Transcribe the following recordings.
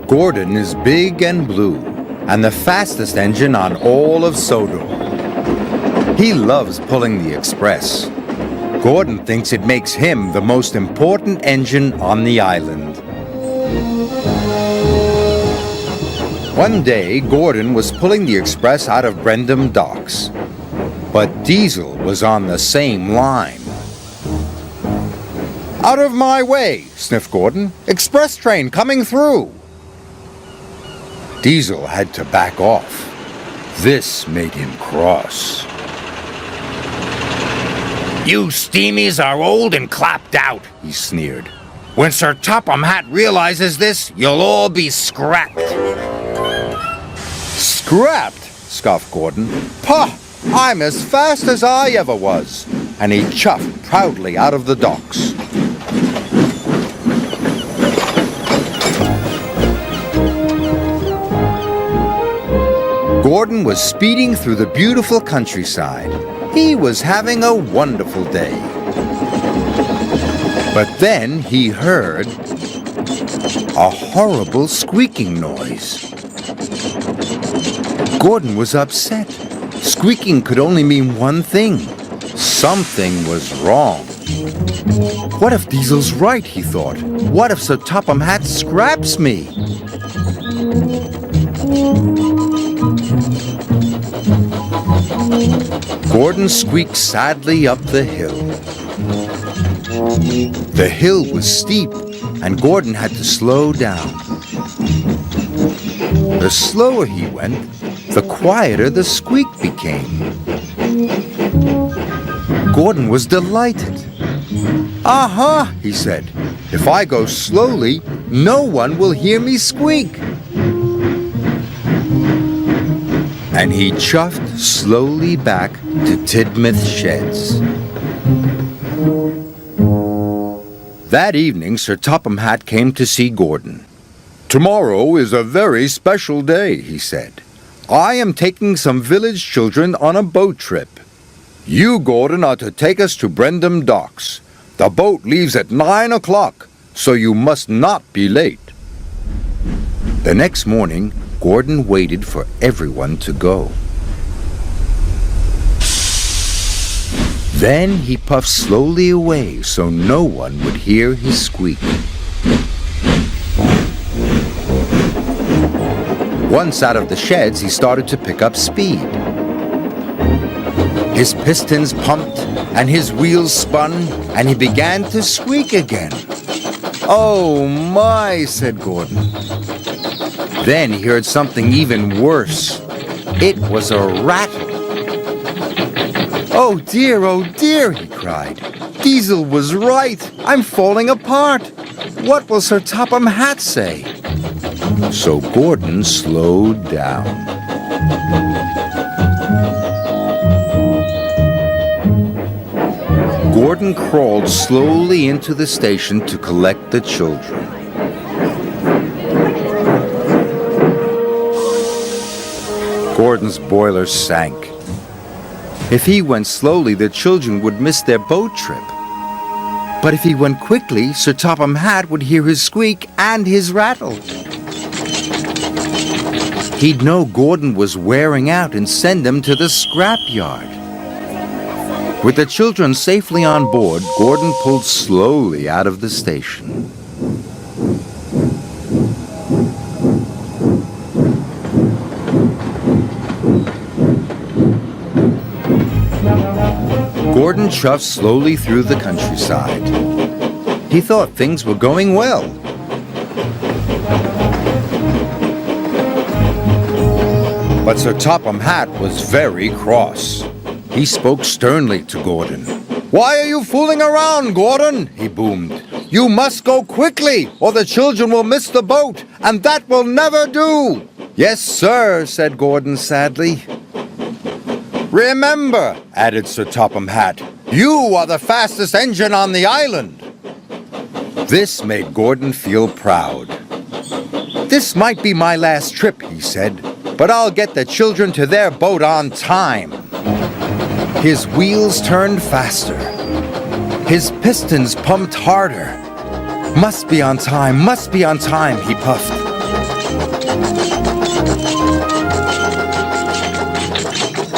Gordon is big and blue, and the fastest engine on all of Sodor. He loves pulling the express. Gordon thinks it makes him the most important engine on the island. One day, Gordon was pulling the express out of Brendam docks, but Diesel was on the same line. "Out of my way," sniffed Gordon. "Express train coming through." Diesel had to back off. This made him cross. "You steamies are old and clapped out," he sneered. "When Sir Topham Hatt realizes this, you'll all be scrapped." "Scrapped?" scoffed Gordon. "Pah! I'm as fast as I ever was." And he chuffed proudly out of the docks. Gordon was speeding through the beautiful countryside. He was having a wonderful day. But then he heard a horrible squeaking noise. Gordon was upset. Squeaking could only mean one thing. Something was wrong. What if Diesel's right, he thought. What if Sir Topham Hatt scraps me? Gordon squeaked sadly up the hill. The hill was steep, and Gordon had to slow down. The slower he went, the quieter the squeak became. Gordon was delighted. "Aha," he said. "If I go slowly, no one will hear me squeak." And he chuffed slowly back to Tidmouth Sheds. That evening, Sir Topham Hatt came to see Gordon. "Tomorrow is a very special day," he said. "I am taking some village children on a boat trip. You, Gordon, are to take us to Brendam docks. The boat leaves at 9 o'clock, so you must not be late." The next morning, Gordon waited for everyone to go. Then he puffed slowly away so no one would hear his squeak. Once out of the sheds, he started to pick up speed. His pistons pumped and his wheels spun, and he began to squeak again. "Oh my," said Gordon. Then he heard something even worse. It was a rattle. Oh dear, he cried. "Diesel was right. I'm falling apart. What will Sir Topham Hatt say?" So Gordon slowed down. Gordon crawled slowly into the station to collect the children. Gordon's boiler sank. If he went slowly, the children would miss their boat trip. But if he went quickly, Sir Topham Hatt would hear his squeak and his rattle. He'd know Gordon was wearing out and send him to the scrapyard. With the children safely on board, Gordon pulled slowly out of the station. Gordon chuffed slowly through the countryside. He thought things were going well. But Sir Topham Hatt was very cross. He spoke sternly to Gordon. "Why are you fooling around, Gordon?" he boomed. "You must go quickly, or the children will miss the boat, and that will never do." "Yes, sir," said Gordon sadly. "Remember," added Sir Topham Hatt, "you are the fastest engine on the island." This made Gordon feel proud. "This might be my last trip," he said, "but I'll get the children to their boat on time." His wheels turned faster. His pistons pumped harder. Must be on time, he puffed.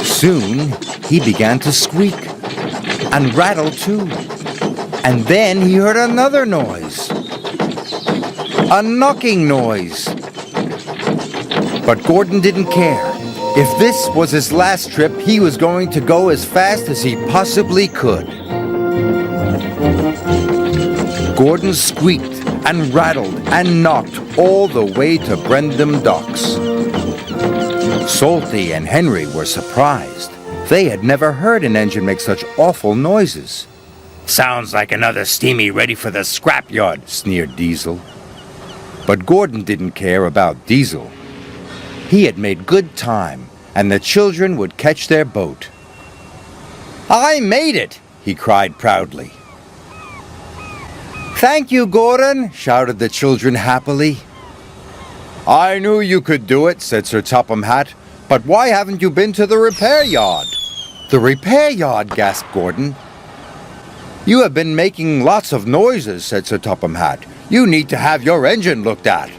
Soon, he began to squeak, and rattle too. And then he heard another noise. A knocking noise. But Gordon didn't care. If this was his last trip, he was going to go as fast as he possibly could. Gordon squeaked and rattled and knocked all the way to Brendam Docks. Salty and Henry were surprised. They had never heard an engine make such awful noises. "Sounds like another steamy ready for the scrapyard," sneered Diesel. But Gordon didn't care about Diesel. He had made good time, and the children would catch their boat. "I made it!" he cried proudly. "Thank you, Gordon!" shouted the children happily. "I knew you could do it," said Sir Topham Hatt. "But why haven't you been to the repair yard?" "The repair yard?" gasped Gordon. "You have been making lots of noises," said Sir Topham Hatt. "You need to have your engine looked at."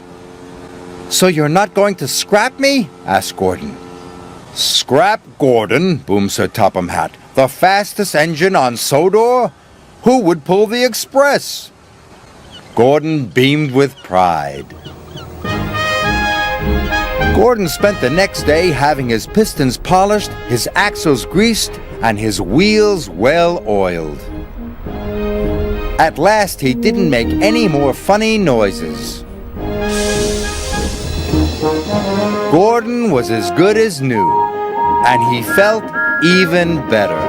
"So you're not going to scrap me?" asked Gordon. "Scrap Gordon," boomed Sir Topham Hatt. "The fastest engine on Sodor? Who would pull the express?" Gordon beamed with pride. Gordon spent the next day having his pistons polished, his axles greased, and his wheels well oiled. At last he didn't make any more funny noises. Gordon was as good as new, and he felt even better.